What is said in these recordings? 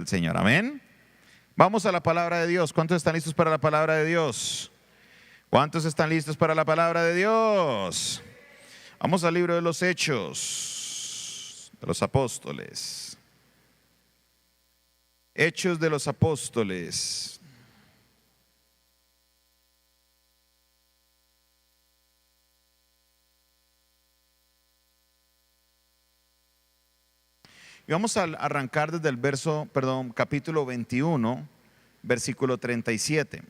El Señor, amén. Vamos a la palabra de Dios. ¿Cuántos están listos para la palabra de Dios? ¿Cuántos están listos para la palabra de Dios? Vamos al libro de los Hechos de los Apóstoles. Hechos de los Apóstoles. Y vamos a arrancar desde el capítulo 21, versículo 37.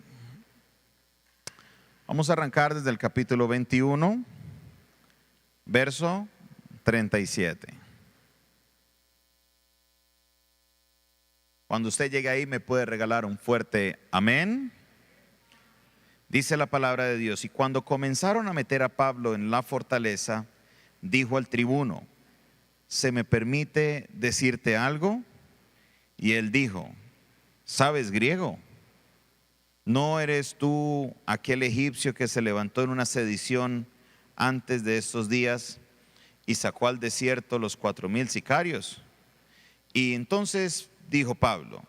Vamos a arrancar desde el capítulo 21, verso 37. Cuando usted llegue ahí me puede regalar un fuerte amén. Dice la palabra de Dios: y cuando comenzaron a meter a Pablo en la fortaleza, dijo al tribuno: ¿se me permite decirte algo? Y él dijo: ¿sabes griego? ¿No eres tú aquel egipcio que se levantó en una sedición antes de estos días y sacó al desierto los 4,000 sicarios? Y entonces dijo Pablo: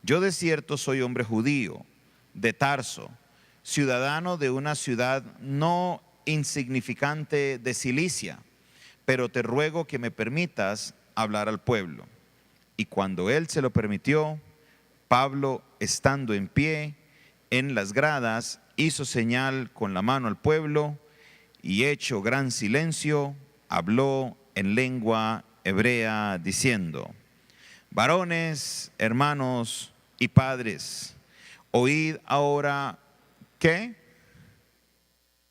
yo de cierto soy hombre judío, de Tarso, ciudadano de una ciudad no insignificante de Cilicia, pero te ruego que me permitas hablar al pueblo. Y cuando él se lo permitió, Pablo, estando en pie en las gradas, hizo señal con la mano al pueblo y, hecho gran silencio, habló en lengua hebrea diciendo: varones, hermanos y padres, oíd ahora ¿qué?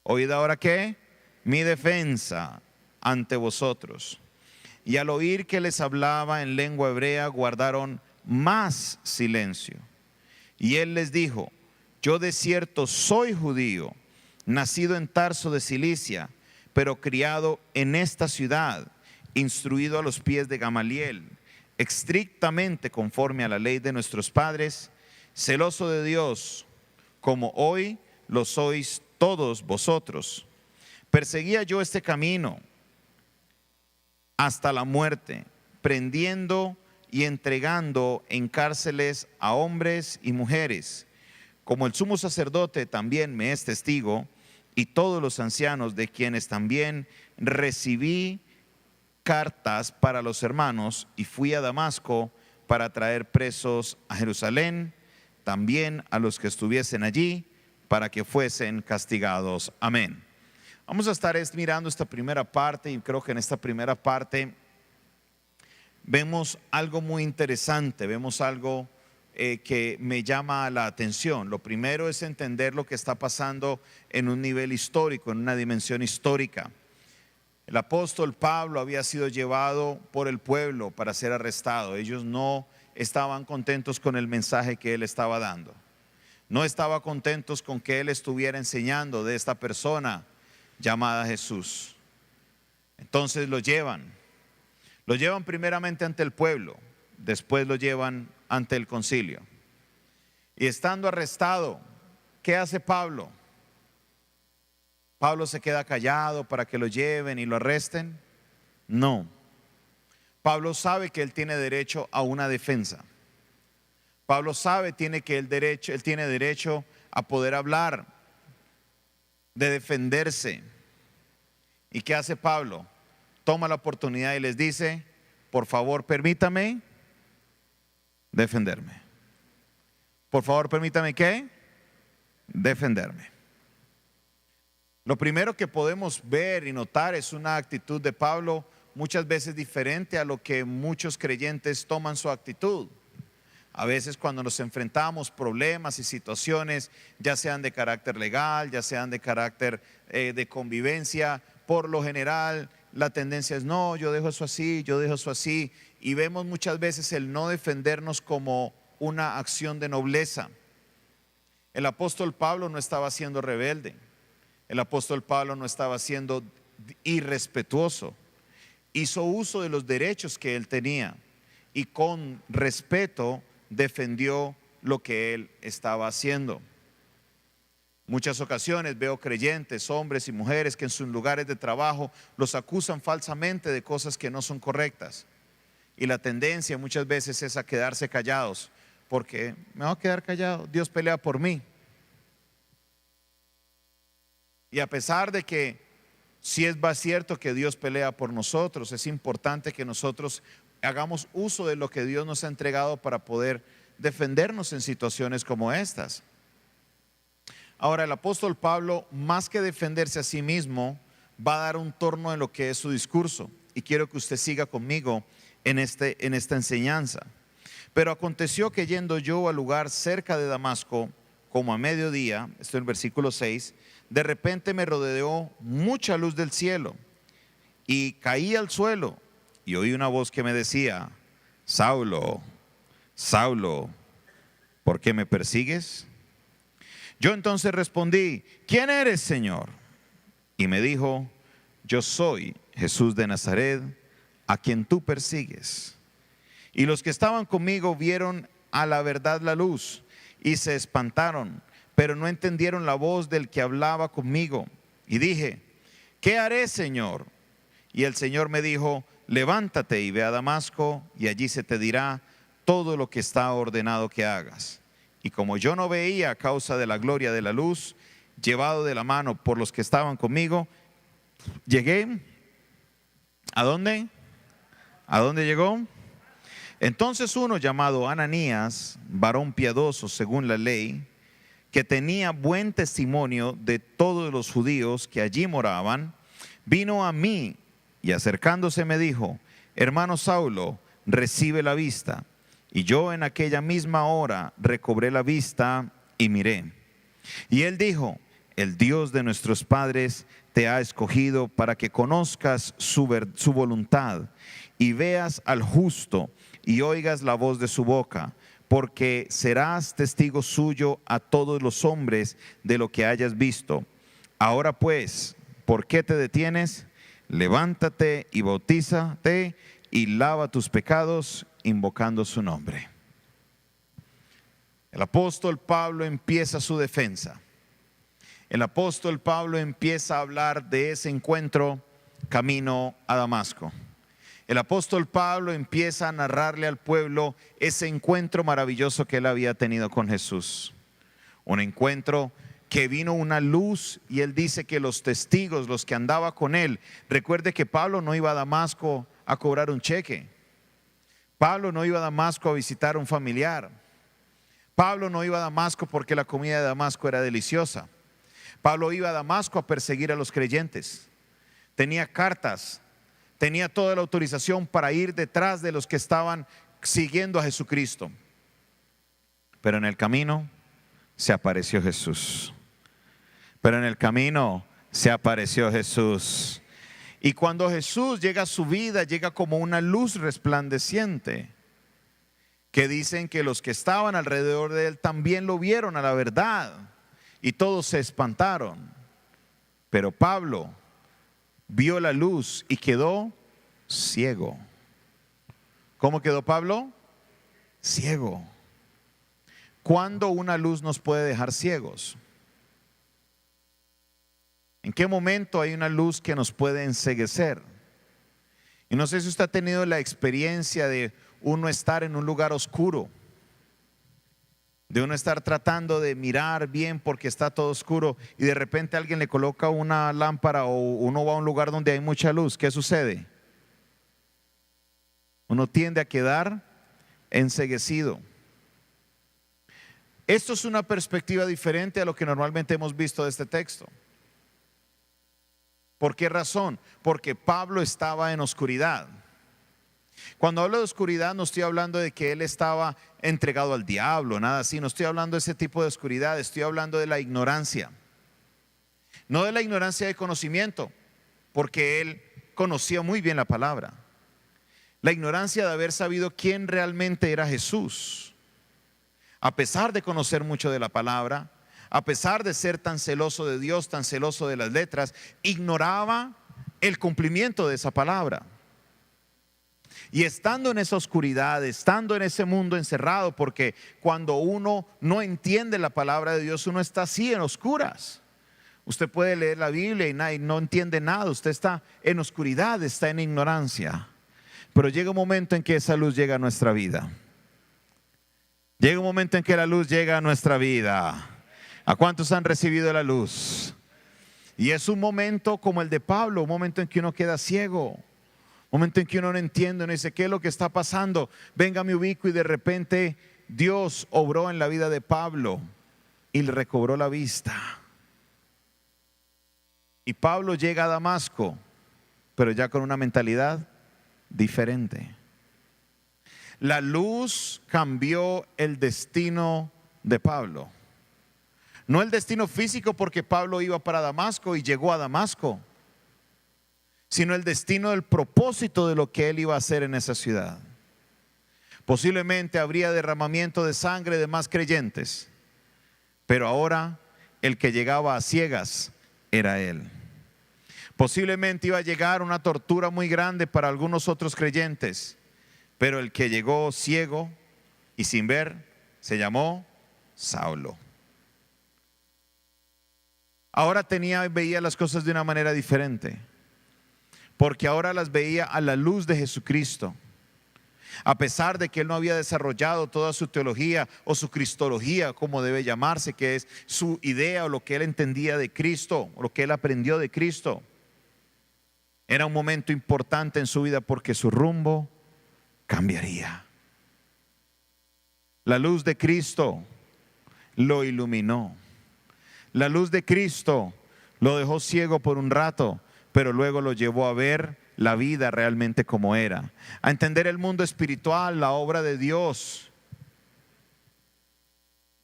Oíd ahora ¿qué? Mi defensa ante vosotros. Y al oír que les hablaba en lengua hebrea, guardaron más silencio. Y él les dijo: yo de cierto soy judío, nacido en Tarso de Cilicia, pero criado en esta ciudad, instruido a los pies de Gamaliel, estrictamente conforme a la ley de nuestros padres, celoso de Dios, como hoy lo sois todos vosotros. Perseguía yo este camino hasta la muerte, prendiendo y entregando en cárceles a hombres y mujeres, como el sumo sacerdote también me es testigo, y todos los ancianos, de quienes también recibí cartas para los hermanos, y fui a Damasco para traer presos a Jerusalén, también a los que estuviesen allí, para que fuesen castigados. Amén. Vamos a estar mirando esta primera parte, y creo que en esta primera parte vemos algo muy interesante, vemos algo que me llama la atención. Lo primero es entender lo que está pasando en un nivel histórico, en una dimensión histórica. El apóstol Pablo había sido llevado por el pueblo para ser arrestado. Ellos no estaban contentos con el mensaje que él estaba dando. No estaban contentos con que él estuviera enseñando de esta persona llamada Jesús. Entonces lo llevan primeramente ante el pueblo, después lo llevan ante el concilio. Y estando arrestado, ¿qué hace Pablo? ¿Pablo se queda callado para que lo lleven y lo arresten? No. Pablo sabe que él tiene derecho a una defensa. Pablo sabe que él tiene derecho a poder hablar, de defenderse. ¿Y qué hace Pablo? Toma la oportunidad y les dice: por favor, permítame defenderme. Por favor, permítame ¿qué? Defenderme. Lo primero que podemos ver y notar es una actitud de Pablo muchas veces diferente a lo que muchos creyentes toman su actitud. A veces cuando nos enfrentamos problemas y situaciones, ya sean de carácter legal, ya sean de carácter de convivencia, por lo general la tendencia es: no, yo dejo eso así, yo dejo eso así. Y vemos muchas veces el no defendernos como una acción de nobleza. El apóstol Pablo no estaba siendo rebelde. El apóstol Pablo no estaba siendo irrespetuoso. Hizo uso de los derechos que él tenía y con respeto defendió lo que él estaba haciendo. Muchas ocasiones veo creyentes, hombres y mujeres, que en sus lugares de trabajo los acusan falsamente de cosas que no son correctas. Y la tendencia muchas veces es a quedarse callados, porque me voy a quedar callado, Dios pelea por mí. Y a pesar de que sí es cierto que Dios pelea por nosotros, es importante que nosotros hagamos uso de lo que Dios nos ha entregado para poder defendernos en situaciones como estas. Ahora, el apóstol Pablo, más que defenderse a sí mismo, va a dar un torno en lo que es su discurso. Y quiero que usted siga conmigo en esta enseñanza. Pero aconteció que yendo yo al lugar cerca de Damasco, como a mediodía, esto es el versículo 6, de repente me rodeó mucha luz del cielo y caí al suelo y oí una voz que me decía: Saulo, Saulo, ¿por qué me persigues? Yo entonces respondí: ¿quién eres, Señor? Y me dijo: yo soy Jesús de Nazaret, a quien tú persigues. Y los que estaban conmigo vieron a la verdad la luz y se espantaron, pero no entendieron la voz del que hablaba conmigo. Y dije: ¿qué haré, Señor? Y el Señor me dijo: levántate y ve a Damasco, y allí se te dirá todo lo que está ordenado que hagas. Y como yo no veía a causa de la gloria de la luz, llevado de la mano por los que estaban conmigo, llegué. ¿A dónde? ¿A dónde llegó? Entonces uno llamado Ananías, varón piadoso según la ley, que tenía buen testimonio de todos los judíos que allí moraban, vino a mí y acercándose me dijo: hermano Saulo, recibe la vista. Y yo en aquella misma hora recobré la vista y miré. Y él dijo: el Dios de nuestros padres te ha escogido para que conozcas su voluntad y veas al justo y oigas la voz de su boca, porque serás testigo suyo a todos los hombres de lo que hayas visto. Ahora pues, ¿por qué te detienes? Levántate y bautízate y lava tus pecados, invocando su nombre. El apóstol Pablo empieza su defensa. El apóstol Pablo empieza a hablar de ese encuentro camino a Damasco. El apóstol Pablo empieza a narrarle al pueblo ese encuentro maravilloso que él había tenido con Jesús. Un encuentro que vino una luz, y él dice que los testigos, los que andaban con él, recuerde que Pablo no iba a Damasco a cobrar un cheque. Pablo no iba a Damasco a visitar a un familiar. Pablo no iba a Damasco porque la comida de Damasco era deliciosa. Pablo iba a Damasco a perseguir a los creyentes. Tenía cartas, tenía toda la autorización para ir detrás de los que estaban siguiendo a Jesucristo. Pero en el camino se apareció Jesús. Pero en el camino se apareció Jesús. Y cuando Jesús llega a su vida, llega como una luz resplandeciente, que dicen que los que estaban alrededor de él también lo vieron a la verdad, y todos se espantaron. Pero Pablo vio la luz y quedó ciego. ¿Cómo quedó Pablo? Ciego. ¿Cuándo una luz nos puede dejar ciegos? ¿En qué momento hay una luz que nos puede enceguecer? Y no sé si usted ha tenido la experiencia de uno estar en un lugar oscuro, de uno estar tratando de mirar bien porque está todo oscuro, y de repente alguien le coloca una lámpara, o uno va a un lugar donde hay mucha luz. ¿Qué sucede? Uno tiende a quedar enceguecido. Esto es una perspectiva diferente a lo que normalmente hemos visto de este texto. ¿Por qué razón? Porque Pablo estaba en oscuridad. Cuando hablo de oscuridad, no estoy hablando de que él estaba entregado al diablo, nada así. No estoy hablando de ese tipo de oscuridad. Estoy hablando de la ignorancia. No de la ignorancia de conocimiento, porque él conocía muy bien la palabra. La ignorancia de haber sabido quién realmente era Jesús. A pesar de conocer mucho de la palabra, a pesar de ser tan celoso de Dios, tan celoso de las letras, ignoraba el cumplimiento de esa palabra. Y estando en esa oscuridad, estando en ese mundo encerrado, porque cuando uno no entiende la palabra de Dios, uno está así en oscuras. Usted puede leer la Biblia y no entiende nada. Usted está en oscuridad, está en ignorancia. Pero llega un momento en que esa luz llega a nuestra vida. Llega un momento en que la luz llega a nuestra vida. ¿A cuántos han recibido la luz? Y es un momento como el de Pablo, un momento en que uno queda ciego, un momento en que uno no entiende, uno dice, ¿qué es lo que está pasando? Venga, me ubico, y de repente Dios obró en la vida de Pablo y le recobró la vista. Y Pablo llega a Damasco, pero ya con una mentalidad diferente. La luz cambió el destino de Pablo. No el destino físico, porque Pablo iba para Damasco y llegó a Damasco, sino el destino del propósito de lo que él iba a hacer en esa ciudad. Posiblemente habría derramamiento de sangre de más creyentes, pero ahora el que llegaba a ciegas era él. Posiblemente iba a llegar una tortura muy grande para algunos otros creyentes, pero el que llegó ciego y sin ver se llamó Saulo. Ahora veía las cosas de una manera diferente, porque ahora las veía a la luz de Jesucristo. A pesar de que él no había desarrollado toda su teología o su cristología, como debe llamarse, que es su idea o lo que él entendía de Cristo, o lo que él aprendió de Cristo, era un momento importante en su vida porque su rumbo cambiaría. La luz de Cristo lo iluminó. La luz de Cristo lo dejó ciego por un rato, pero luego lo llevó a ver la vida realmente como era, a entender el mundo espiritual, la obra de Dios.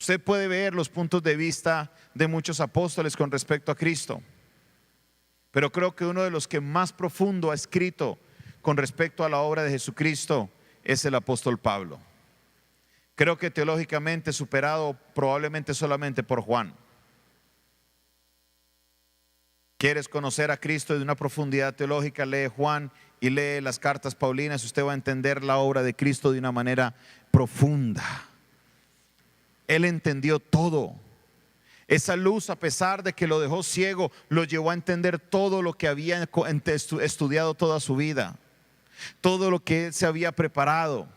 Usted puede ver los puntos de vista de muchos apóstoles con respecto a Cristo, pero creo que uno de los que más profundo ha escrito con respecto a la obra de Jesucristo es el apóstol Pablo. Creo que teológicamente superado probablemente solamente por Juan. ¿Quieres conocer a Cristo de una profundidad teológica? Lee Juan y lee las cartas paulinas. Usted va a entender la obra de Cristo de una manera profunda. Él entendió todo. Esa luz, a pesar de que lo dejó ciego, lo llevó a entender todo lo que había estudiado toda su vida, todo lo que él se había preparado.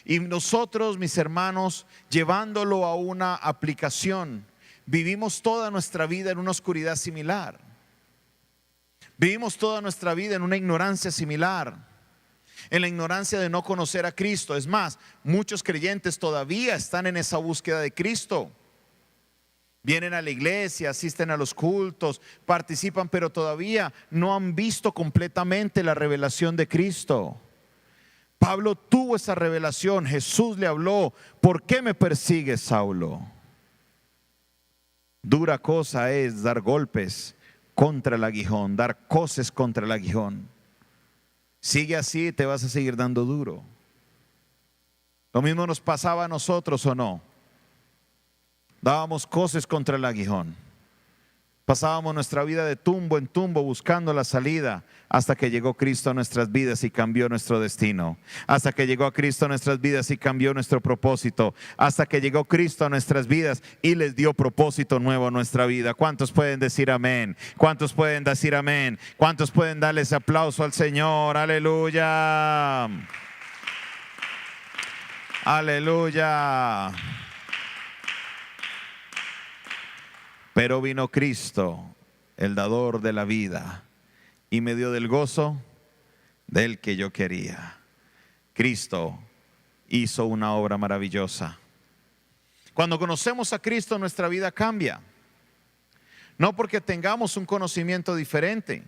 Y nosotros, mis hermanos, llevándolo a una aplicación, vivimos toda nuestra vida en una oscuridad similar. Vivimos toda nuestra vida en una ignorancia similar, en la ignorancia de no conocer a Cristo. Es más, muchos creyentes todavía están en esa búsqueda de Cristo. Vienen a la iglesia, asisten a los cultos, participan, pero todavía no han visto completamente la revelación de Cristo. Pablo tuvo esa revelación. Jesús le habló: ¿por qué me persigues, Saulo? Dura cosa es dar golpes contra el aguijón, dar coces contra el aguijón. Sigue así y te vas a seguir dando duro. Lo mismo nos pasaba a nosotros, ¿o no? Dábamos coces contra el aguijón. Pasábamos nuestra vida de tumbo en tumbo buscando la salida, hasta que llegó Cristo a nuestras vidas y cambió nuestro destino. Hasta que llegó a Cristo a nuestras vidas y cambió nuestro propósito. Hasta que llegó Cristo a nuestras vidas y les dio propósito nuevo a nuestra vida. ¿Cuántos pueden decir amén? ¿Cuántos pueden decir amén? ¿Cuántos pueden darle ese aplauso al Señor? Aleluya. Aleluya. Pero vino Cristo, el dador de la vida, y me dio del gozo del que yo quería. Cristo hizo una obra maravillosa. Cuando conocemos a Cristo, nuestra vida cambia. No porque tengamos un conocimiento diferente,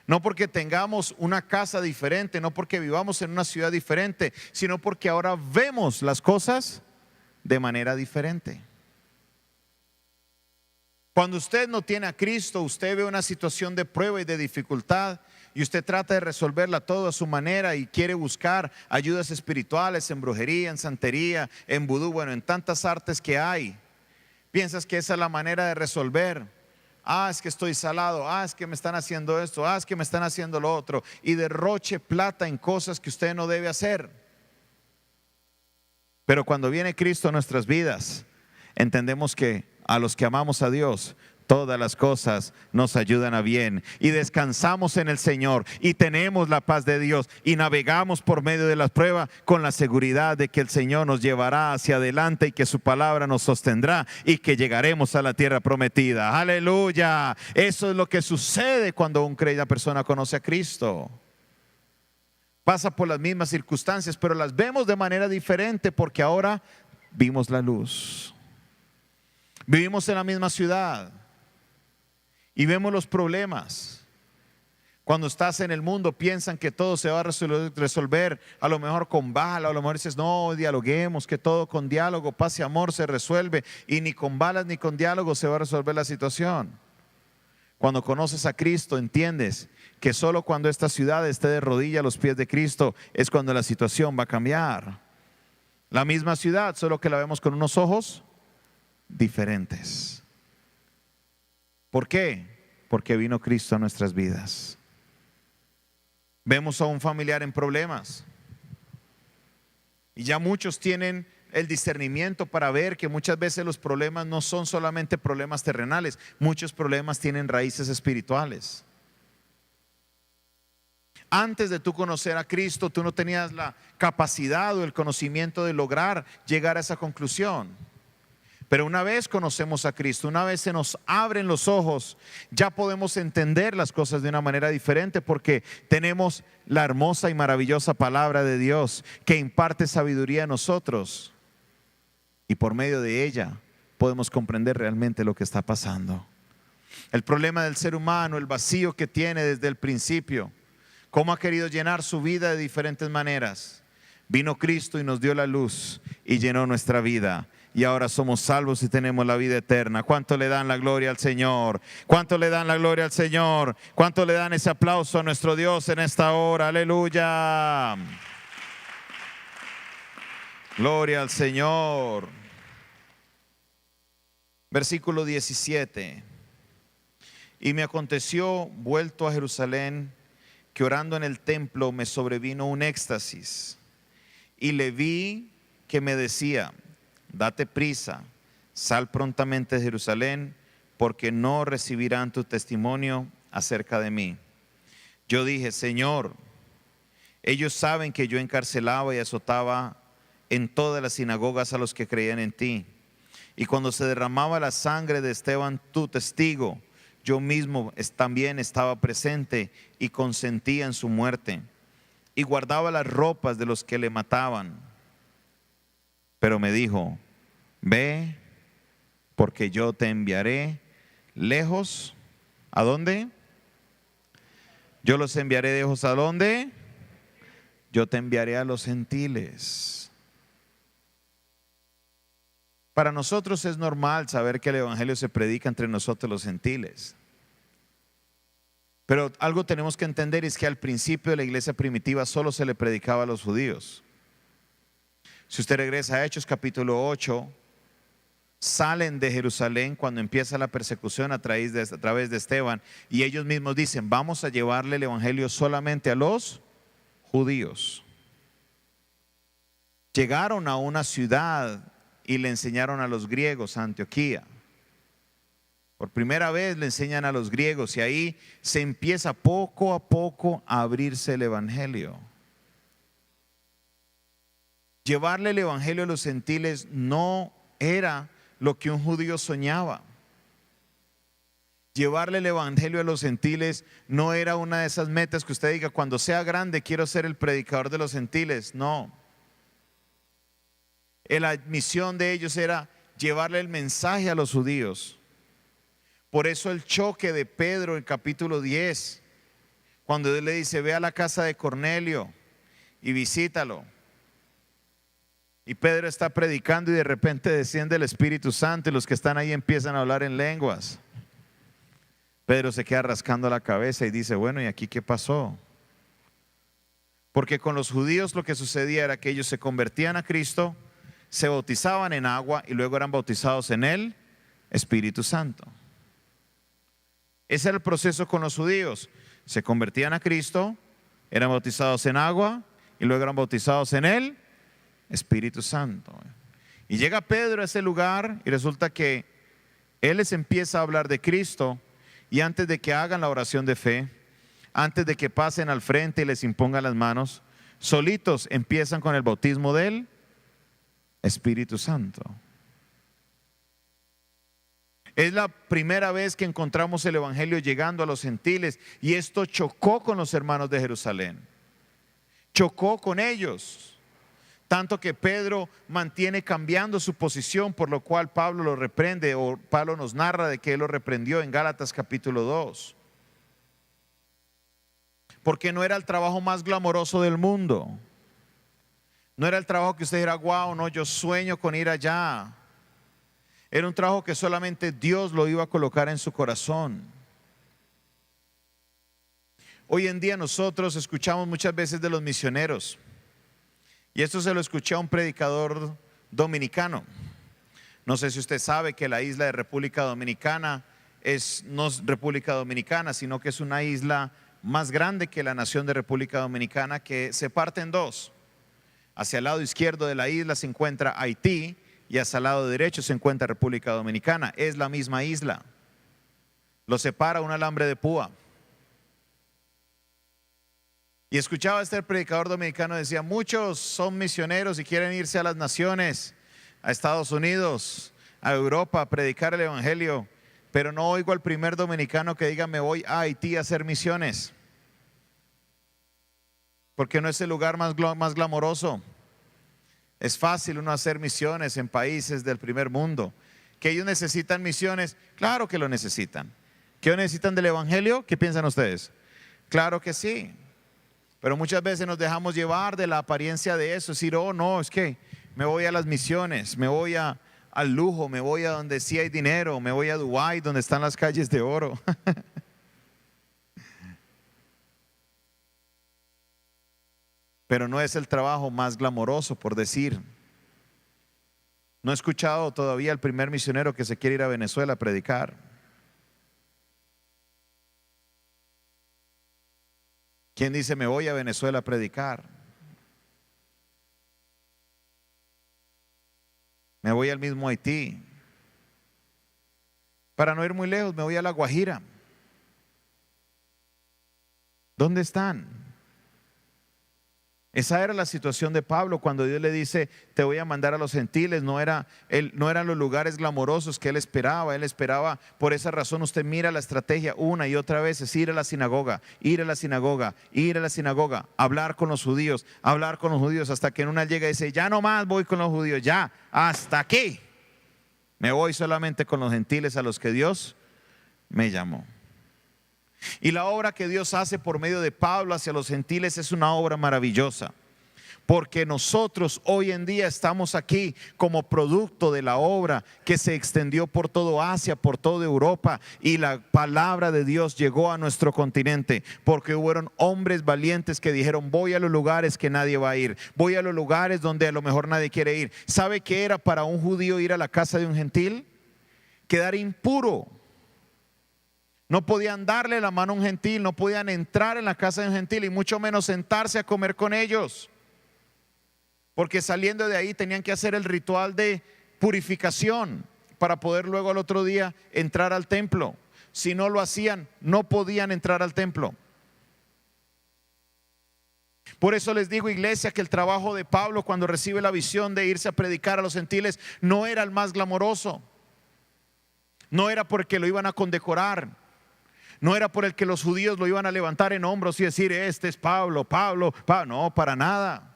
no porque tengamos una casa diferente, no porque vivamos en una ciudad diferente, sino porque ahora vemos las cosas de manera diferente. Cuando usted no tiene a Cristo, usted ve una situación de prueba y de dificultad y usted trata de resolverla todo a su manera y quiere buscar ayudas espirituales en brujería, en santería, en vudú, bueno, en tantas artes que hay. Piensas que esa es la manera de resolver. Es que estoy salado, es que me están haciendo esto, es que me están haciendo lo otro, y derroche plata en cosas que usted no debe hacer. Pero cuando viene Cristo a nuestras vidas, entendemos que a los que amamos a Dios, todas las cosas nos ayudan a bien, y descansamos en el Señor y tenemos la paz de Dios y navegamos por medio de las pruebas con la seguridad de que el Señor nos llevará hacia adelante y que su palabra nos sostendrá y que llegaremos a la tierra prometida. Aleluya. Eso es lo que sucede cuando una persona conoce a Cristo. Pasa por las mismas circunstancias, pero las vemos de manera diferente porque ahora vimos la luz. Vivimos en la misma ciudad y vemos los problemas. Cuando estás en el mundo piensan que todo se va a resolver, a lo mejor con bala, a lo mejor dices, no, dialoguemos, que todo con diálogo, paz y amor se resuelve, y ni con balas ni con diálogo se va a resolver la situación. Cuando conoces a Cristo entiendes que solo cuando esta ciudad esté de rodillas a los pies de Cristo es cuando la situación va a cambiar. La misma ciudad, solo que la vemos con unos ojos diferentes. ¿Por qué? Porque vino Cristo a nuestras vidas. Vemos a un familiar en problemas y ya muchos tienen el discernimiento para ver que muchas veces los problemas no son solamente problemas terrenales, muchos problemas tienen raíces espirituales. Antes de tú conocer a Cristo, tú no tenías la capacidad o el conocimiento de lograr llegar a esa conclusión. Pero una vez conocemos a Cristo, una vez se nos abren los ojos, ya podemos entender las cosas de una manera diferente porque tenemos la hermosa y maravillosa palabra de Dios que imparte sabiduría a nosotros. Y por medio de ella podemos comprender realmente lo que está pasando. El problema del ser humano, el vacío que tiene desde el principio, cómo ha querido llenar su vida de diferentes maneras. Vino Cristo y nos dio la luz y llenó nuestra vida. Y ahora somos salvos y tenemos la vida eterna. ¿Cuánto le dan la gloria al Señor? ¿Cuánto le dan la gloria al Señor? ¿Cuánto le dan ese aplauso a nuestro Dios en esta hora? Aleluya. Gloria al Señor. Versículo 17. Y me aconteció, vuelto a Jerusalén, que orando en el templo me sobrevino un éxtasis. Y le vi que me decía, date prisa, sal prontamente de Jerusalén, porque no recibirán tu testimonio acerca de mí. Yo dije, Señor, ellos saben que yo encarcelaba y azotaba en todas las sinagogas a los que creían en ti. Y cuando se derramaba la sangre de Esteban, tu testigo, yo mismo también estaba presente y consentía en su muerte. Y guardaba las ropas de los que le mataban. Pero me dijo, ve, porque yo te enviaré lejos. ¿A dónde? Yo los enviaré lejos. ¿A dónde? Yo te enviaré a los gentiles. Para nosotros es normal saber que el evangelio se predica entre nosotros los gentiles. Pero algo tenemos que entender es que al principio de la iglesia primitiva solo se le predicaba a los judíos. Si usted regresa a Hechos capítulo 8, salen de Jerusalén cuando empieza la persecución a través de Esteban, y ellos mismos dicen, vamos a llevarle el evangelio solamente a los judíos. Llegaron a una ciudad y le enseñaron a los griegos, a Antioquía. Por primera vez le enseñan a los griegos y ahí se empieza poco a poco a abrirse el evangelio. Llevarle el evangelio a los gentiles no era lo que un judío soñaba. Llevarle el evangelio a los gentiles no era una de esas metas que usted diga, cuando sea grande quiero ser el predicador de los gentiles. No. La misión de ellos era llevarle el mensaje a los judíos. Por eso el choque de Pedro en capítulo 10, cuando él le dice, ve a la casa de Cornelio y visítalo. Y Pedro está predicando y de repente desciende el Espíritu Santo y los que están ahí empiezan a hablar en lenguas. Pedro se queda rascando la cabeza y dice, bueno, ¿y aquí qué pasó? Porque con los judíos lo que sucedía era que ellos se convertían a Cristo, se bautizaban en agua y luego eran bautizados en el Espíritu Santo. Ese era el proceso con los judíos. Se convertían a Cristo, eran bautizados en agua y luego eran bautizados en el Espíritu Santo. Y llega Pedro a ese lugar y resulta que Él les empieza a hablar de Cristo y antes de que hagan la oración de fe, antes de que pasen al frente y les impongan las manos, solitos empiezan con el bautismo del Espíritu Santo. Es la primera vez que encontramos el evangelio llegando a los gentiles y esto chocó con los hermanos de Jerusalén. Chocó con ellos, tanto que Pedro mantiene cambiando su posición, por lo cual Pablo lo reprende, o Pablo nos narra de que él lo reprendió en Gálatas capítulo 2. Porque no era el trabajo más glamoroso del mundo. No era el trabajo que usted dirá, wow, no, yo sueño con ir allá. Era un trabajo que solamente Dios lo iba a colocar en su corazón. Hoy en día nosotros escuchamos muchas veces de los misioneros. Y esto se lo escuché a un predicador dominicano. No sé si usted sabe que la isla de República Dominicana no es República Dominicana, sino que es una isla más grande que la nación de República Dominicana, que se parte en dos. Hacia el lado izquierdo de la isla se encuentra Haití y hacia el lado derecho se encuentra República Dominicana. Es la misma isla. Lo separa un alambre de púa. Y escuchaba a este predicador dominicano, decía, muchos son misioneros y quieren irse a las naciones, a Estados Unidos, a Europa, a predicar el evangelio, pero no oigo al primer dominicano que diga, me voy a Haití a hacer misiones, porque no es el lugar más glamoroso. Es fácil uno hacer misiones en países del primer mundo. ¿Que ellos necesitan misiones? Claro que lo necesitan. ¿Que ellos necesitan del evangelio? ¿Qué piensan ustedes? Claro que sí. Pero muchas veces nos dejamos llevar de la apariencia de eso, decir, oh no, es que me voy a las misiones, me voy al lujo, me voy a donde sí hay dinero, me voy a Dubái, donde están las calles de oro. Pero no es el trabajo más glamoroso, por decir. No he escuchado todavía al primer misionero que se quiere ir a Venezuela a predicar. ¿Quién dice me voy a Venezuela a predicar? Me voy al mismo Haití. Para no ir muy lejos, me voy a La Guajira. ¿Dónde están? Esa era la situación de Pablo cuando Dios le dice, te voy a mandar a los gentiles. No eran los lugares glamorosos que él esperaba. Él esperaba, por esa razón usted mira la estrategia una y otra vez, es ir a la sinagoga, ir a la sinagoga, ir a la sinagoga, hablar con los judíos, hasta que en una llega y dice, ya no más voy con los judíos, ya, hasta aquí. Me voy solamente con los gentiles a los que Dios me llamó. Y la obra que Dios hace por medio de Pablo hacia los gentiles es una obra maravillosa, porque nosotros hoy en día estamos aquí como producto de la obra que se extendió por todo Asia, por toda Europa, y la palabra de Dios llegó a nuestro continente, porque hubo hombres valientes que dijeron, voy a los lugares que nadie va a ir, voy a los lugares donde a lo mejor nadie quiere ir. ¿Sabe qué era para un judío ir a la casa de un gentil? Quedar impuro. No podían darle la mano a un gentil, no podían entrar en la casa de un gentil y mucho menos sentarse a comer con ellos. Porque saliendo de ahí tenían que hacer el ritual de purificación para poder luego al otro día entrar al templo. Si no lo hacían, no podían entrar al templo. Por eso les digo, iglesia, que el trabajo de Pablo cuando recibe la visión de irse a predicar a los gentiles no era el más glamoroso. No era porque lo iban a condecorar. No era por el que los judíos lo iban a levantar en hombros y decir, este es Pablo. No, para nada.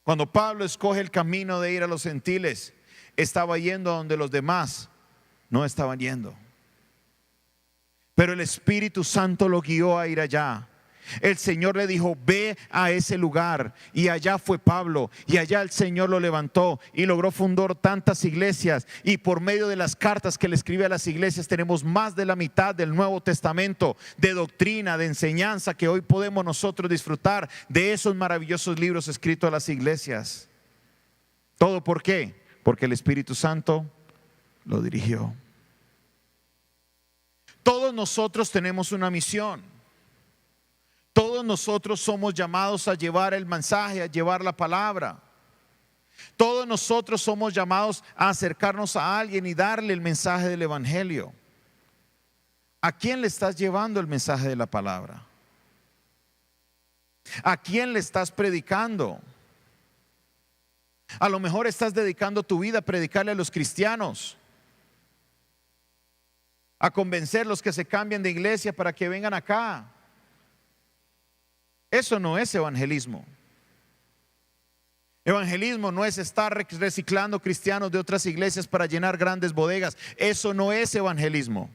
Cuando Pablo escoge el camino de ir a los gentiles, estaba yendo a donde los demás no estaban yendo. Pero el Espíritu Santo lo guió a ir allá. El Señor le dijo, ve a ese lugar, y allá fue Pablo, y allá el Señor lo levantó y logró fundar tantas iglesias, y por medio de las cartas que le escribe a las iglesias tenemos más de la mitad del Nuevo Testamento de doctrina, de enseñanza, que hoy podemos nosotros disfrutar de esos maravillosos libros escritos a las iglesias. ¿Todo por qué? Porque el Espíritu Santo lo dirigió. Todos nosotros tenemos una misión. Todos nosotros somos llamados a llevar el mensaje, a llevar la palabra. Todos nosotros somos llamados a acercarnos a alguien y darle el mensaje del evangelio. ¿A quién le estás llevando el mensaje de la palabra? ¿A quién le estás predicando? A lo mejor estás dedicando tu vida a predicarle a los cristianos, a convencerlos que se cambien de iglesia para que vengan acá. Eso no es evangelismo. Evangelismo no es estar reciclando cristianos de otras iglesias para llenar grandes bodegas. Eso no es evangelismo.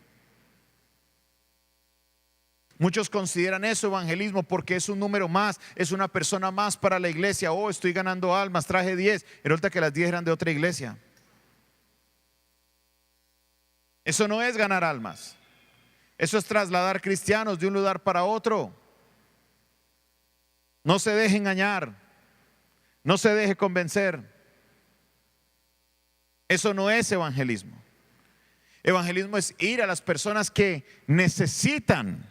Muchos consideran eso evangelismo porque es un número más, es una persona más para la iglesia. Oh, estoy ganando almas, traje 10. Y resulta que las 10 eran de otra iglesia. Eso no es ganar almas. Eso es trasladar cristianos de un lugar para otro. No se deje engañar. No se deje convencer. Eso no es evangelismo. Evangelismo es ir a las personas que necesitan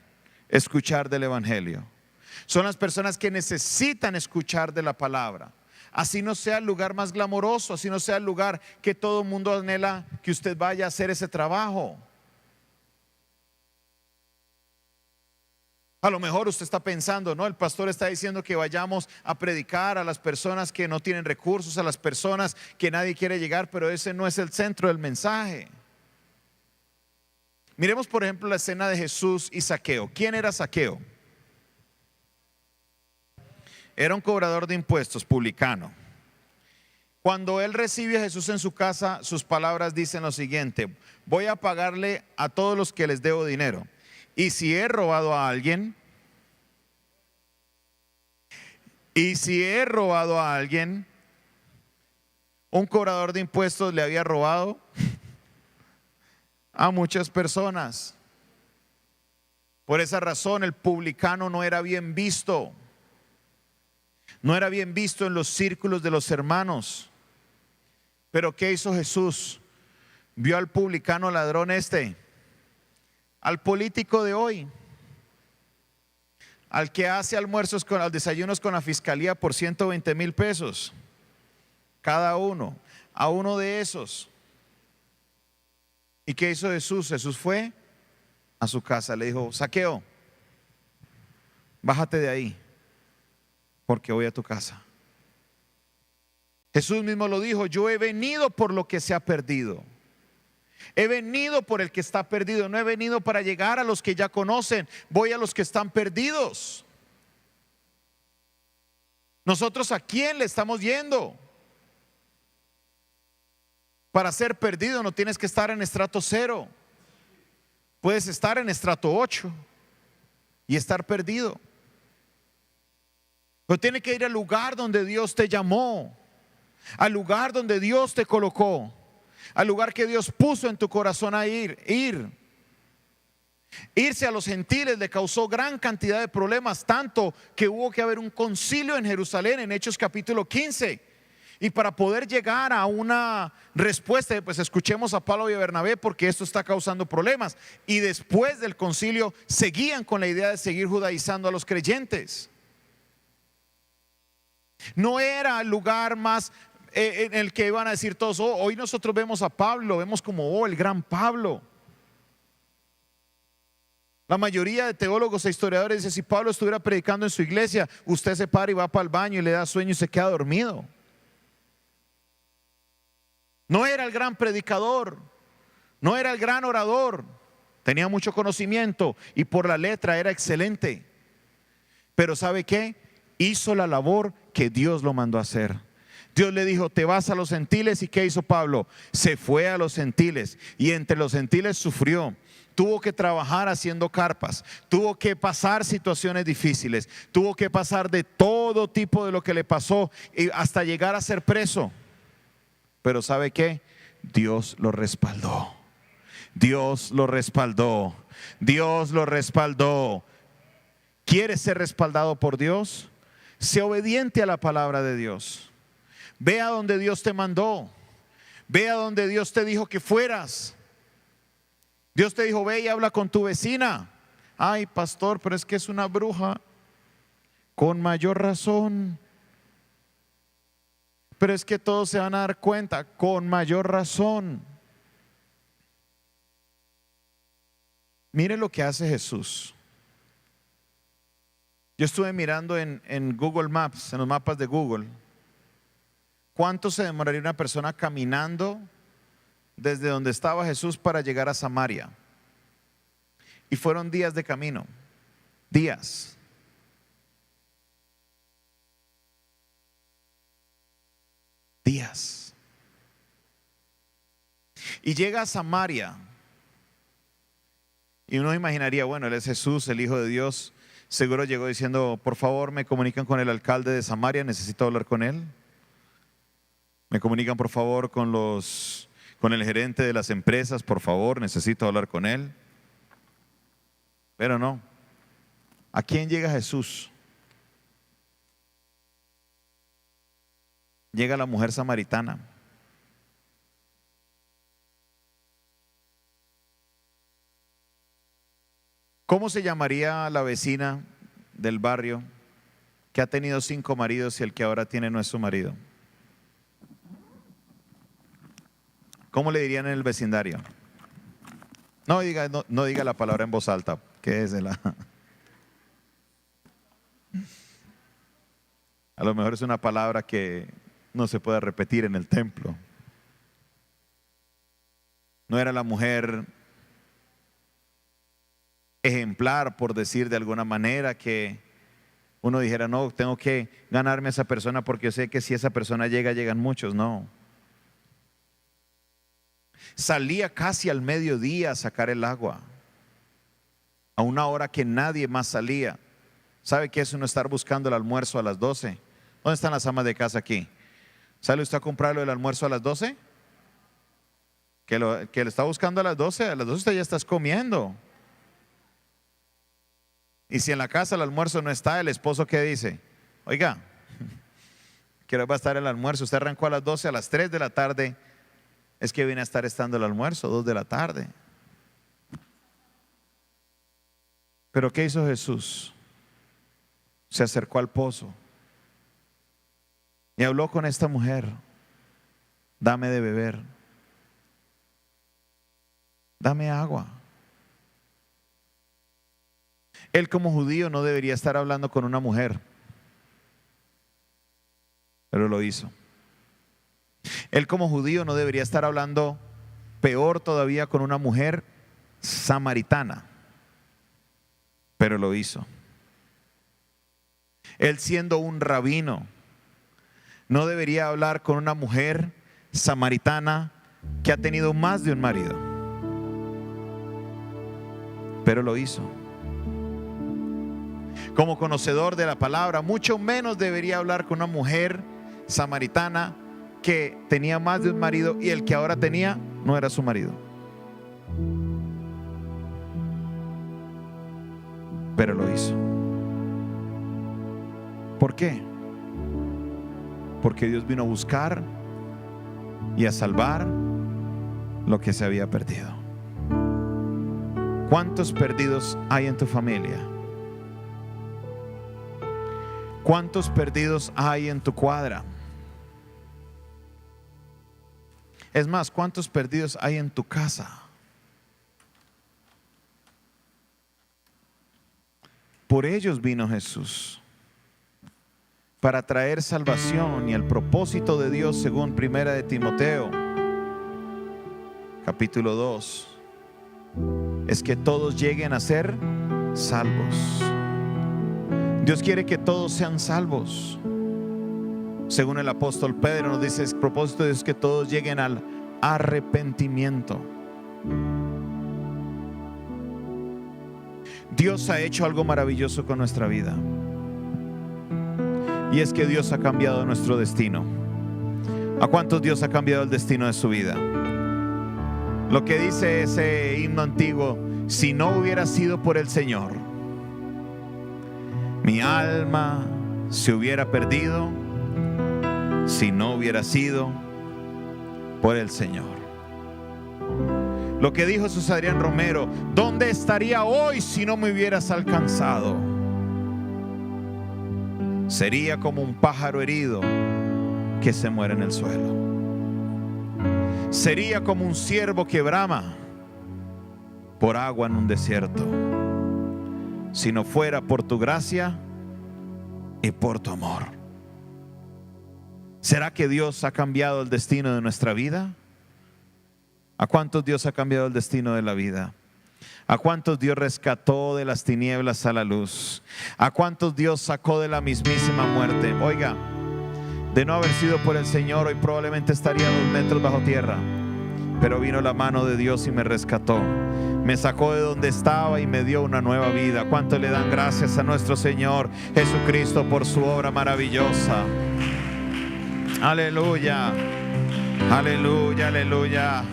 escuchar del evangelio. Son las personas que necesitan escuchar de la palabra. Así no sea el lugar más glamoroso, así no sea el lugar que todo el mundo anhela que usted vaya a hacer ese trabajo. A lo mejor usted está pensando, no, el pastor está diciendo que vayamos a predicar a las personas que no tienen recursos, a las personas que nadie quiere llegar, pero ese no es el centro del mensaje. Miremos por ejemplo la escena de Jesús y Zaqueo. ¿Quién era Zaqueo? Era un cobrador de impuestos, publicano. Cuando él recibe a Jesús en su casa, sus palabras dicen lo siguiente: voy a pagarle a todos los que les debo dinero. Y si he robado a alguien, un cobrador de impuestos le había robado a muchas personas. Por esa razón el publicano no era bien visto. No era bien visto en los círculos de los hermanos. Pero ¿qué hizo Jesús? Vio al publicano ladrón al político de hoy, al que hace almuerzos desayunos con la fiscalía por 120,000 pesos cada uno, a uno de esos. ¿Y qué hizo Jesús? Jesús fue a su casa, le dijo: Zaqueo, bájate de ahí, porque voy a tu casa. Jesús mismo lo dijo: yo he venido por lo que se ha perdido. He venido por el que está perdido. No he venido para llegar a los que ya conocen, voy a los que están perdidos. Nosotros, ¿a quién le estamos yendo? Para ser perdido no tienes que estar en estrato 0. Puedes estar en estrato 8 y estar perdido. Pero tiene que ir al lugar donde Dios te llamó, al lugar donde Dios te colocó, al lugar que Dios puso en tu corazón a ir. Irse a los gentiles le causó gran cantidad de problemas, tanto que hubo que haber un concilio en Jerusalén en Hechos capítulo 15. Y para poder llegar a una respuesta, pues escuchemos a Pablo y a Bernabé, porque esto está causando problemas. Y después del concilio seguían con la idea de seguir judaizando a los creyentes. No era el lugar más en el que iban a decir todos: oh, hoy nosotros vemos a Pablo, vemos como, oh, el gran Pablo. La mayoría de teólogos e historiadores dicen: si Pablo estuviera predicando en su iglesia, usted se para y va para el baño y le da sueño y se queda dormido. No era el gran predicador, no era el gran orador, tenía mucho conocimiento y por la letra era excelente. Pero ¿sabe qué? Hizo la labor que Dios lo mandó a hacer. Dios le dijo: te vas a los gentiles. ¿Y qué hizo Pablo? Se fue a los gentiles y entre los gentiles sufrió. Tuvo que trabajar haciendo carpas, tuvo que pasar situaciones difíciles, tuvo que pasar de todo tipo de lo que le pasó hasta llegar a ser preso. Pero ¿sabe qué? Dios lo respaldó. Dios lo respaldó. Dios lo respaldó. ¿Quieres ser respaldado por Dios? Sé obediente a la palabra de Dios. Ve a donde Dios te mandó. Ve a donde Dios te dijo que fueras. Dios te dijo: ve y habla con tu vecina. Ay, pastor, pero es que es una bruja. Con mayor razón. Pero es que todos se van a dar cuenta, con mayor razón. Mire lo que hace Jesús. Yo estuve mirando en Google Maps, en los mapas de Google, ¿cuánto se demoraría una persona caminando desde donde estaba Jesús para llegar a Samaria? Y fueron días de camino, días. Días. Y llega a Samaria. Y uno imaginaría, bueno, él es Jesús, el Hijo de Dios. Seguro llegó diciendo, por favor, me comunican con el alcalde de Samaria, necesito hablar con él. Me comunican, por favor, con el gerente de las empresas, por favor, necesito hablar con él. Pero no. ¿A quién llega Jesús? Llega la mujer samaritana. ¿Cómo se llamaría la vecina del barrio que ha tenido 5 maridos y el que ahora tiene no es su marido? ¿Cómo le dirían en el vecindario? No diga la palabra en voz alta, que es A lo mejor es una palabra que no se puede repetir en el templo. No era la mujer ejemplar, por decir de alguna manera, que uno dijera, no, tengo que ganarme a esa persona porque yo sé que si esa persona llega, llegan muchos. No. Salía casi al mediodía a sacar el agua, a una hora que nadie más salía. ¿Sabe qué es uno estar buscando el almuerzo a las 12? ¿Dónde están las amas de casa aquí? ¿Sale usted a comprarlo el almuerzo a las 12? Que lo está buscando a las 12 usted ya está comiendo. Y si en la casa el almuerzo no está, el esposo ¿qué dice? Oiga, ¿qué hora va a estar el almuerzo? Usted arrancó a las 12, a las 3 de la tarde, es que viene a estar estando el almuerzo, 2 de la tarde. Pero ¿qué hizo Jesús? Se acercó al pozo y habló con esta mujer. Dame de beber. Dame agua. Él como judío no debería estar hablando con una mujer, pero lo hizo. Él como judío no debería estar hablando, peor todavía, con una mujer samaritana, pero lo hizo. Él siendo un rabino, no debería hablar con una mujer samaritana que ha tenido más de un marido, pero lo hizo. Como conocedor de la palabra, mucho menos debería hablar con una mujer samaritana que tenía más de un marido y el que ahora tenía no era su marido. Pero lo hizo. ¿Por qué? Porque Dios vino a buscar y a salvar lo que se había perdido. ¿Cuántos perdidos hay en tu familia? ¿Cuántos perdidos hay en tu cuadra? Es más, ¿cuántos perdidos hay en tu casa? Por ellos vino Jesús, para traer salvación, y el propósito de Dios, según 1 de Timoteo, capítulo 2, es que todos lleguen a ser salvos. Dios quiere que todos sean salvos. Según el apóstol Pedro nos dice, el propósito es que todos lleguen al arrepentimiento. Dios ha hecho algo maravilloso con nuestra vida, y es que Dios ha cambiado nuestro destino. ¿A cuántos Dios ha cambiado el destino de su vida? Lo que dice ese himno antiguo: si no hubiera sido por el Señor, mi alma se hubiera perdido, si no hubiera sido por el Señor. Lo que dijo Jesús Adrián Romero: ¿dónde estaría hoy si no me hubieras alcanzado? Sería como un pájaro herido que se muere en el suelo. Sería como un ciervo que brama por agua en un desierto, si no fuera por tu gracia y por tu amor. ¿Será que Dios ha cambiado el destino de nuestra vida? ¿A cuántos Dios ha cambiado el destino de la vida? ¿A cuántos Dios rescató de las tinieblas a la luz? ¿A cuántos Dios sacó de la mismísima muerte? Oiga, de no haber sido por el Señor, hoy probablemente estaría 2 metros bajo tierra. Pero vino la mano de Dios y me rescató. Me sacó de donde estaba y me dio una nueva vida. ¿Cuántos le dan gracias a nuestro Señor Jesucristo por su obra maravillosa? Aleluya, aleluya, aleluya.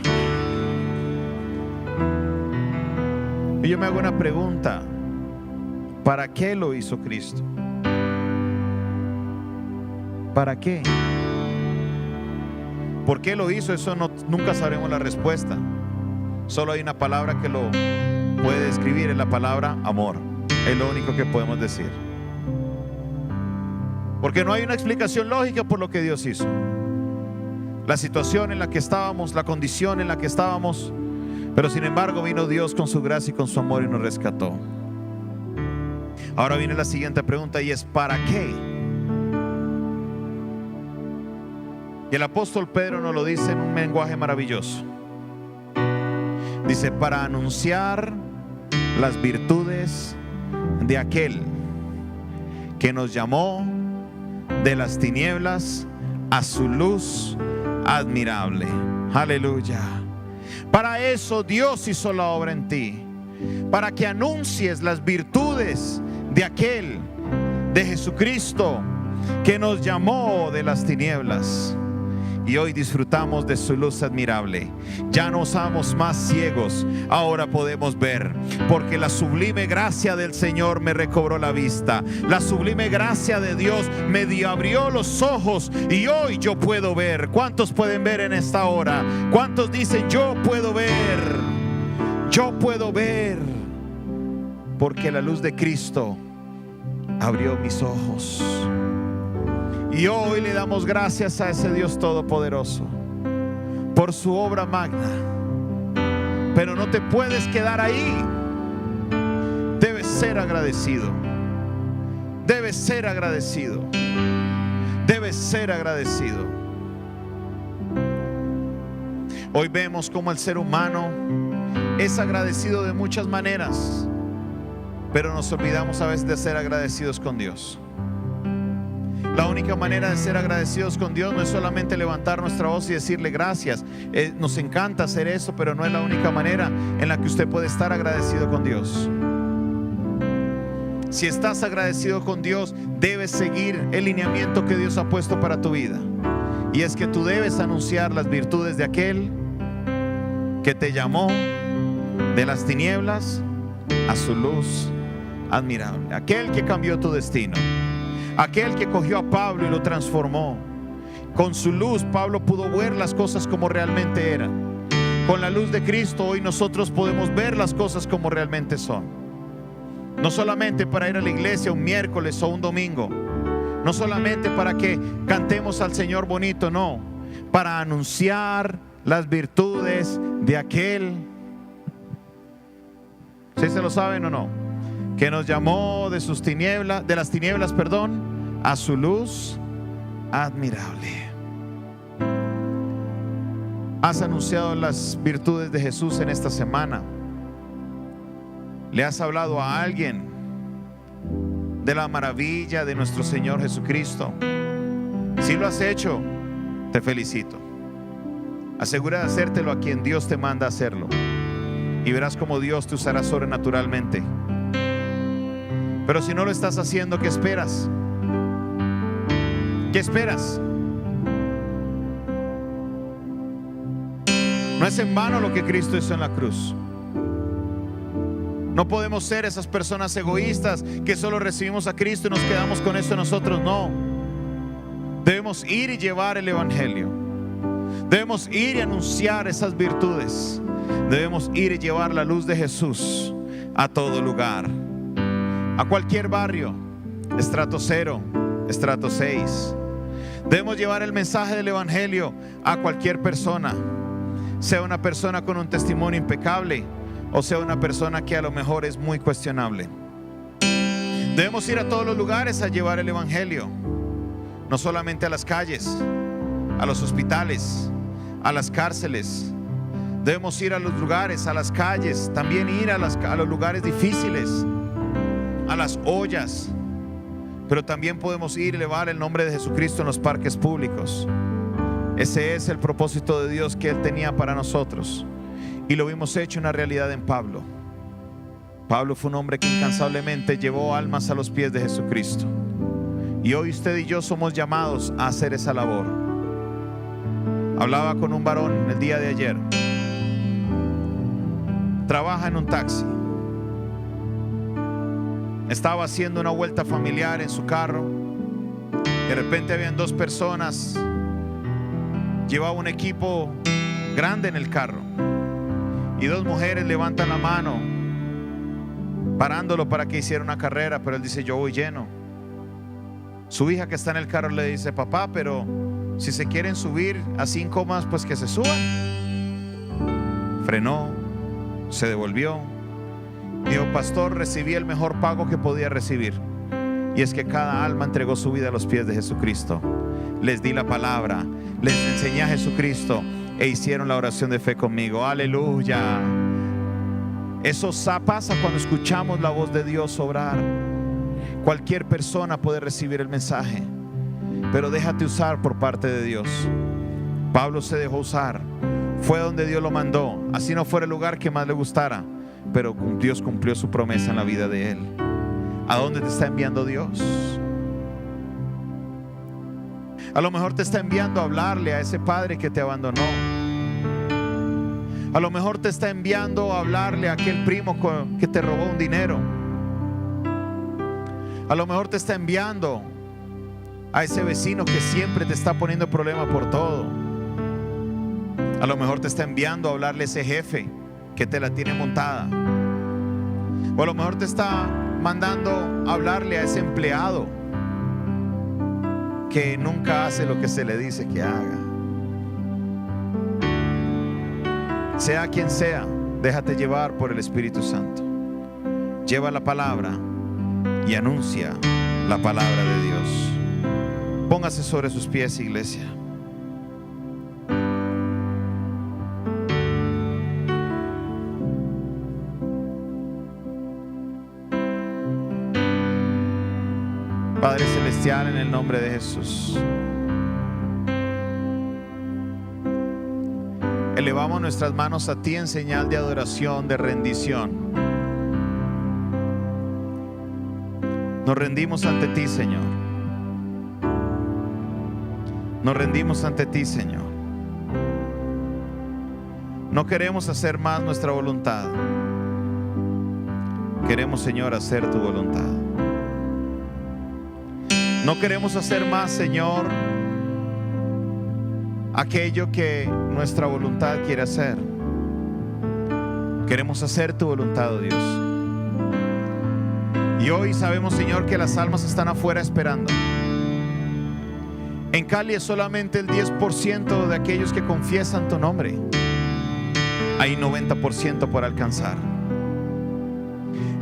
Y yo me hago una pregunta: ¿para qué lo hizo Cristo? ¿Para qué? ¿Por qué lo hizo? Eso nunca sabremos la respuesta. Solo hay una palabra que lo puede describir, es la palabra amor. Es lo único que podemos decir. Porque no hay una explicación lógica por lo que Dios hizo. La situación en la que estábamos, la condición en la que estábamos, pero sin embargo vino Dios con su gracia y con su amor y nos rescató. Ahora viene la siguiente pregunta, y es ¿para qué? Y el apóstol Pedro nos lo dice en un lenguaje maravilloso. Dice: para anunciar las virtudes de aquel que nos llamó de las tinieblas a su luz admirable. Aleluya. Para eso Dios hizo la obra en ti, para que anuncies las virtudes de aquel, de Jesucristo, que nos llamó de las tinieblas y hoy disfrutamos de su luz admirable. Ya no somos más ciegos, ahora podemos ver, porque la sublime gracia del Señor me recobró la vista. La sublime gracia de Dios me abrió los ojos y hoy yo puedo ver. ¿Cuántos pueden ver en esta hora? ¿Cuántos dicen yo puedo ver? Yo puedo ver, porque la luz de Cristo abrió mis ojos. Y hoy le damos gracias a ese Dios todopoderoso por su obra magna. Pero no te puedes quedar ahí. Debes ser agradecido. Debes ser agradecido. Debes ser agradecido. Hoy vemos cómo el ser humano es agradecido de muchas maneras, pero nos olvidamos a veces de ser agradecidos con Dios. La única manera de ser agradecidos con Dios no es solamente levantar nuestra voz y decirle gracias. Nos encanta hacer eso, pero no es la única manera en la que usted puede estar agradecido con Dios. Si estás agradecido con Dios, debes seguir el lineamiento que Dios ha puesto para tu vida. Y es que tú debes anunciar las virtudes de aquel que te llamó de las tinieblas a su luz admirable. Aquel que cambió tu destino. Aquel que cogió a Pablo y lo transformó. Con su luz Pablo pudo ver las cosas como realmente eran. Con la luz de Cristo hoy nosotros podemos ver las cosas como realmente son. No solamente para ir a la iglesia un miércoles o un domingo. No solamente para que cantemos al Señor bonito, no. Para anunciar las virtudes de aquel. ¿Sí se lo saben o no? Que nos llamó de sus tinieblas, de las tinieblas, a su luz admirable. ¿Has anunciado las virtudes de Jesús en esta semana? ¿Le has hablado a alguien de la maravilla de nuestro Señor Jesucristo? Si lo has hecho, te felicito. Asegura de hacértelo a quien Dios te manda a hacerlo, y verás cómo Dios te usará sobrenaturalmente. Pero si no lo estás haciendo, ¿qué esperas? ¿Qué esperas? No es en vano lo que Cristo hizo en la cruz. No podemos ser esas personas egoístas que solo recibimos a Cristo y nos quedamos con eso nosotros. No. Debemos ir y llevar el evangelio. Debemos ir y anunciar esas virtudes. Debemos ir y llevar la luz de Jesús a todo lugar. A cualquier barrio, estrato 0, estrato 6. Debemos llevar el mensaje del evangelio a cualquier persona, sea una persona con un testimonio impecable o sea una persona que a lo mejor es muy cuestionable. Debemos ir a todos los lugares a llevar el evangelio, no solamente a las calles, a los hospitales, a las cárceles. Debemos ir a los lugares, a las calles, también ir a los lugares difíciles, a las ollas. Pero también podemos ir y elevar el nombre de Jesucristo en los parques públicos. Ese es el propósito de Dios que Él tenía para nosotros, y lo vimos hecho una realidad en Pablo. Pablo fue un hombre que incansablemente llevó almas a los pies de Jesucristo, y hoy usted y yo somos llamados a hacer esa labor. Hablaba con un varón el día de ayer. Trabaja en un taxi. Estaba haciendo una vuelta familiar en su carro. De repente habían dos personas. Llevaba un equipo grande en el carro, y dos mujeres levantan la mano parándolo para que hiciera una carrera, pero él dice: yo voy lleno. Su hija que está en el carro le dice: papá, pero si se quieren subir así incómodas, pues que se suban. Frenó, se devolvió. Dijo: pastor, recibí el mejor pago que podía recibir, y es que cada alma entregó su vida a los pies de Jesucristo. Les di la palabra, les enseñé a Jesucristo e hicieron la oración de fe conmigo. Aleluya. Eso pasa cuando escuchamos la voz de Dios obrar. Cualquier persona puede recibir el mensaje, pero déjate usar por parte de Dios. Pablo se dejó usar, fue donde Dios lo mandó, así no fuera el lugar que más le gustara, pero Dios cumplió su promesa en la vida de él. ¿A dónde te está enviando Dios? A lo mejor te está enviando a hablarle a ese padre que te abandonó. A lo mejor te está enviando a hablarle a aquel primo que te robó un dinero. A lo mejor te está enviando a ese vecino que siempre te está poniendo problema por todo. A lo mejor te está enviando a hablarle a ese jefe que te la tiene montada. O a lo mejor te está mandando a hablarle a ese empleado que nunca hace lo que se le dice que haga. Sea quien sea, déjate llevar por el Espíritu Santo. Lleva la palabra y anuncia la palabra de Dios. Póngase sobre sus pies, iglesia. Padre Celestial, en el nombre de Jesús, elevamos nuestras manos a ti en señal de adoración, de rendición. Nos rendimos ante ti, Señor. Nos rendimos ante ti, Señor. No queremos hacer más nuestra voluntad. Queremos, Señor, hacer tu voluntad. No queremos hacer más, Señor, aquello que nuestra voluntad quiere hacer. Queremos hacer tu voluntad, oh Dios. Y hoy sabemos, Señor, que las almas están afuera esperando. En Cali es solamente el 10% de aquellos que confiesan tu nombre. Hay 90% por alcanzar.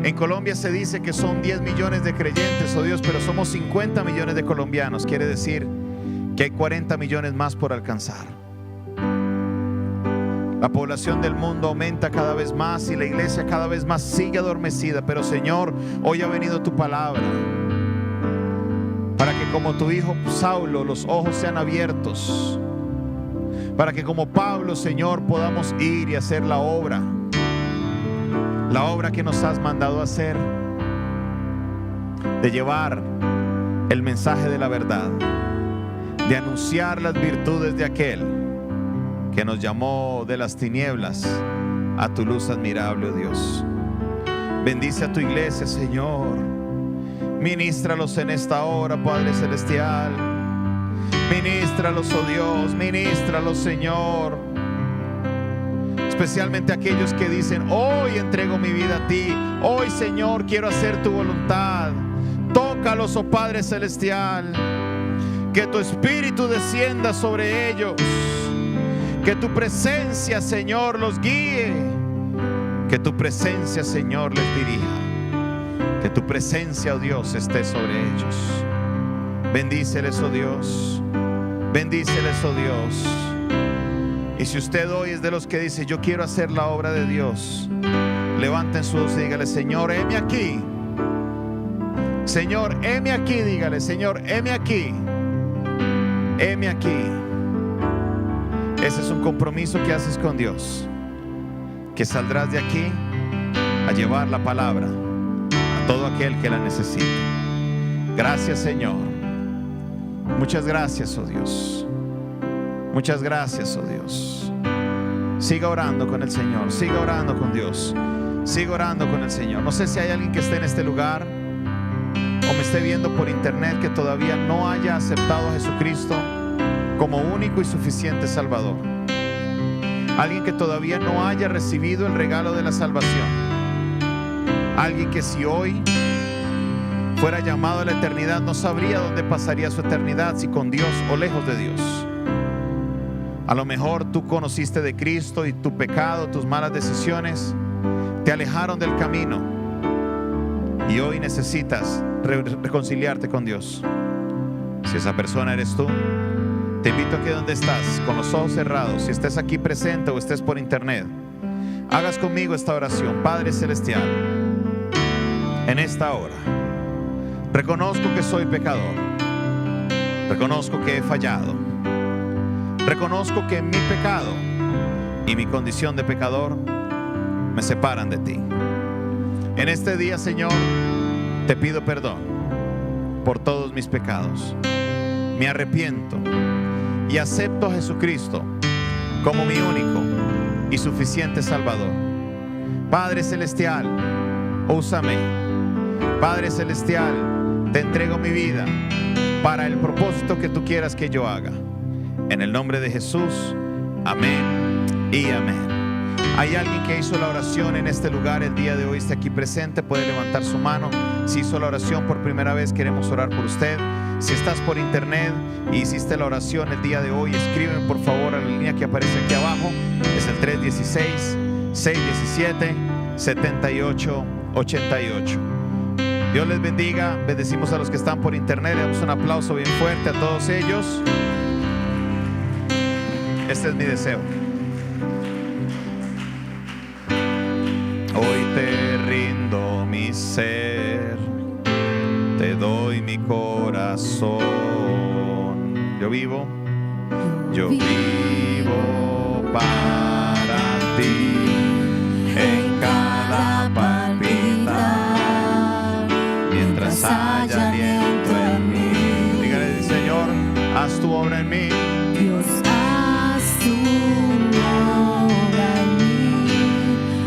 En Colombia se dice que son 10 millones de creyentes, oh Dios, pero somos 50 millones de colombianos. Quiere decir que hay 40 millones más por alcanzar. La población del mundo aumenta cada vez más y la iglesia cada vez más sigue adormecida. Pero, Señor, hoy ha venido tu palabra para que, como tu hijo Saulo, los ojos sean abiertos, para que, como Pablo, Señor, podamos ir y hacer la obra que nos has mandado a hacer, de llevar el mensaje de la verdad, de anunciar las virtudes de aquel que nos llamó de las tinieblas a tu luz admirable, oh Dios. Bendice a tu iglesia, Señor. Ministralos en esta hora, Padre Celestial. Ministralos, oh Dios. Ministralos, Señor. Especialmente aquellos que dicen: hoy entrego mi vida a ti. Hoy, Señor, quiero hacer tu voluntad. Tócalos, oh Padre Celestial. Que tu espíritu descienda sobre ellos. Que tu presencia, Señor, los guíe. Que tu presencia, Señor, les dirija. Que tu presencia, oh Dios, esté sobre ellos. Bendíceles, oh Dios. Bendíceles, oh Dios. Y si usted hoy es de los que dice: yo quiero hacer la obra de Dios, levanten su voz y dígale: Señor, heme aquí. Señor, heme aquí. Dígale: Señor, heme aquí. Heme aquí. Ese es un compromiso que haces con Dios, que saldrás de aquí a llevar la palabra a todo aquel que la necesite. Gracias, Señor. Muchas gracias, oh Dios. Muchas gracias, oh Dios. Siga orando con el Señor. Siga orando con Dios. Siga orando con el Señor. No sé si hay alguien que esté en este lugar o me esté viendo por internet que todavía no haya aceptado a Jesucristo como único y suficiente Salvador. Alguien que todavía no haya recibido el regalo de la salvación. Alguien que si hoy fuera llamado a la eternidad no sabría dónde pasaría su eternidad, si con Dios o lejos de Dios. A lo mejor tú conociste de Cristo y tu pecado, tus malas decisiones te alejaron del camino y hoy necesitas reconciliarte con Dios. Si esa persona eres tú, te invito a que donde estás, con los ojos cerrados, si estés aquí presente o estés por internet, hagas conmigo esta oración. Padre Celestial, en esta hora reconozco que soy pecador. Reconozco que he fallado. Reconozco que mi pecado y mi condición de pecador me separan de ti. En este día, Señor, te pido perdón por todos mis pecados. Me arrepiento y acepto a Jesucristo como mi único y suficiente Salvador. Padre Celestial, úsame. Padre Celestial, te entrego mi vida para el propósito que tú quieras que yo haga. En el nombre de Jesús, amén y amén. ¿Hay alguien que hizo la oración en este lugar el día de hoy? Está aquí presente, puede levantar su mano. Si hizo la oración por primera vez, queremos orar por usted. Si estás por internet y hiciste la oración el día de hoy, escríbeme por favor a la línea que aparece aquí abajo. Es el 316-617-7888. Dios les bendiga. Bendecimos a los que están por internet. Le damos un aplauso bien fuerte a todos ellos. Este es mi deseo. Hoy te rindo mi ser, te doy mi corazón. Yo vivo para ti. En cada palpitar, mientras haya aliento en mí. Dígale: Señor, haz tu obra en mí. Dios, haz tu obra en mí.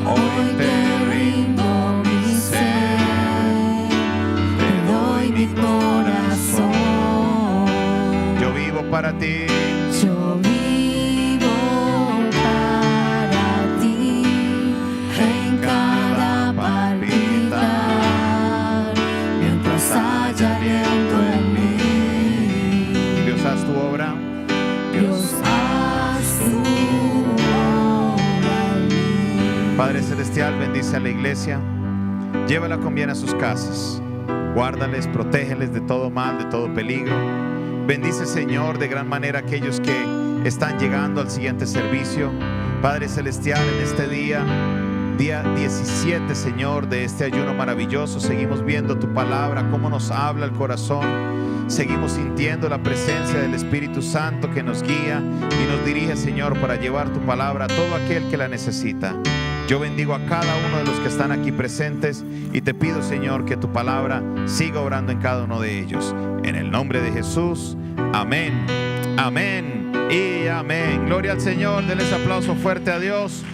Hoy te rindo mi ser, te doy mi corazón. Yo vivo para ti. Yo vivo para ti. En cada palpitar, mientras haya aliento en mí. Dios, haz tu obra. Dios, haz tu obra en mí. Padre Celestial, bendice a la iglesia. Llévala con bien a sus casas. Guárdales, protégeles de todo mal, de todo peligro. Bendice, Señor, de gran manera a aquellos que están llegando al siguiente servicio. Padre Celestial, en este día 17, Señor, de este ayuno maravilloso, seguimos viendo tu palabra, cómo nos habla el corazón. Seguimos sintiendo la presencia del Espíritu Santo que nos guía y nos dirige, Señor, para llevar tu palabra a todo aquel que la necesita. Yo bendigo a cada uno de los que están aquí presentes y te pido, Señor, que tu palabra siga obrando en cada uno de ellos. En el nombre de Jesús, amén, amén y amén. Gloria al Señor, denles aplauso fuerte a Dios.